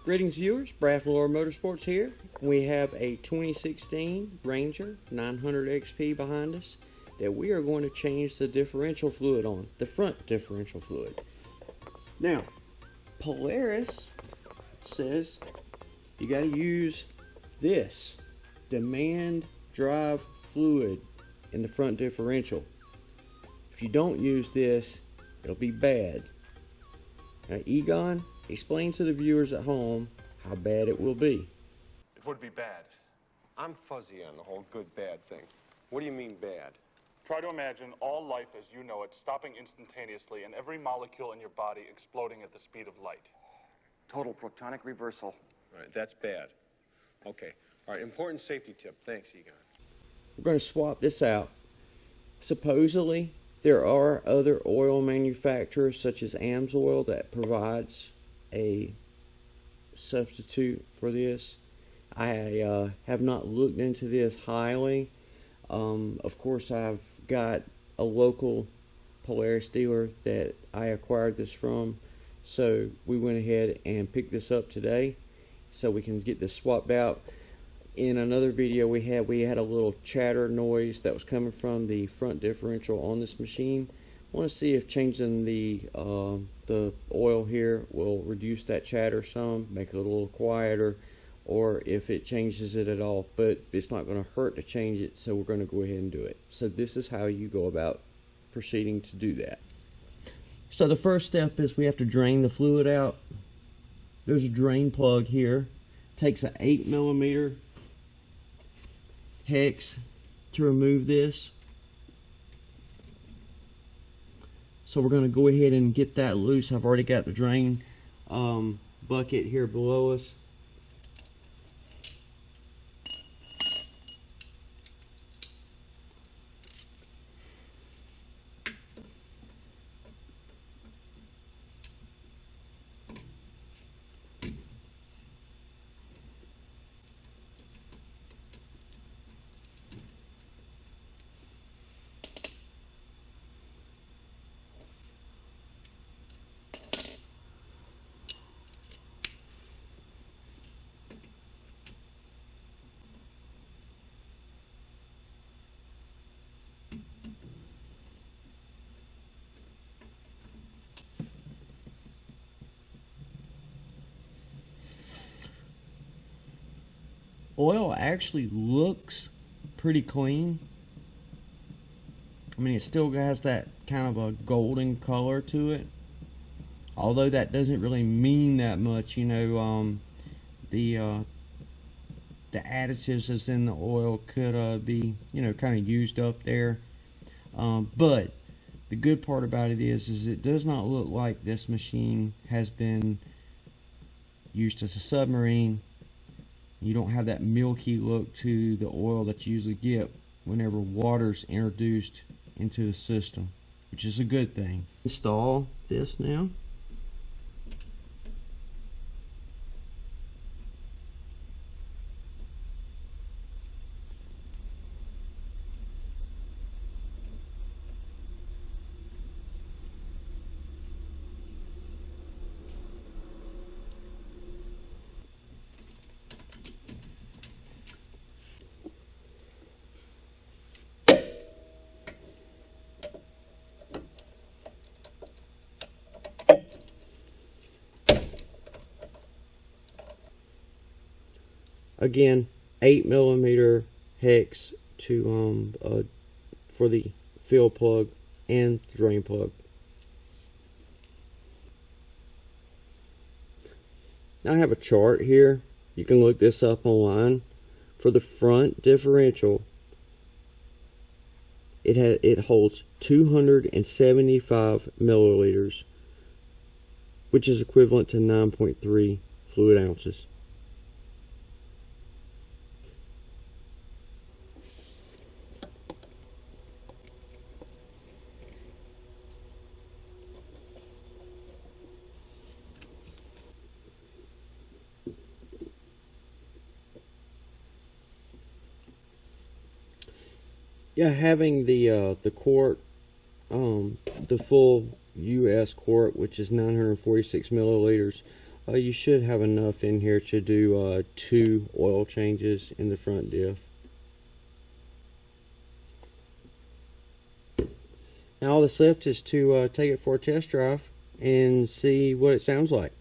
Greetings viewers, Brad from Laura Motorsports here. We have a 2016 Ranger 900 XP behind us that we are going to change the differential fluid on, the front differential fluid. Now, Polaris says you got to use this demand drive fluid in the front differential. If you don't use this, it'll be bad. Now, Egon, explain to the viewers at home how bad it will be. It would be bad. I'm fuzzy on the whole good-bad thing. What do you mean bad? Try to imagine all life as you know it stopping instantaneously and every molecule in your body exploding at the speed of light. Total protonic reversal. All right, that's bad. Okay. All right, important safety tip. Thanks, Egon. We're going to swap this out. Supposedly, there are other oil manufacturers such as AMSOIL that provides a substitute for this. I have not looked into this highly. Of course, I've got a local Polaris dealer that I acquired this from, so we went ahead and picked this up today so we can get this swapped out. In another video we had a little chatter noise that was coming from the front differential on this machine. I want to see if changing the oil here will reduce that chatter some, make it a little quieter, or if it changes it at all. But it's not going to hurt to change it, so we're going to go ahead and do it. So this is how you go about proceeding to do that. So the first step is we have to drain the fluid out. There's a drain plug here. Takes an 8mm hex to remove this. So we're going to go ahead and get that loose. I've already got the drain bucket here below us. Oil actually looks pretty clean. I mean, it still has that kind of a golden color to it, although that doesn't really mean that much. You know, the additives that's in the oil could be, you know, kind of used up there. But the good part about it is it does not look like this machine has been used as a submarine. You don't have that milky look to the oil that you usually get whenever water's introduced into the system, which is a good thing. Install this now. Again, 8mm hex to for the fill plug and drain plug. Now I have a chart here. You can look this up online. For the front differential, it holds 275 milliliters, which is equivalent to 9.3 fluid ounces. Yeah, having the quart, the full US quart, which is 946 milliliters, You should have enough in here to do 2 oil changes in the front diff. Now all that's left is to take it for a test drive and see what it sounds like.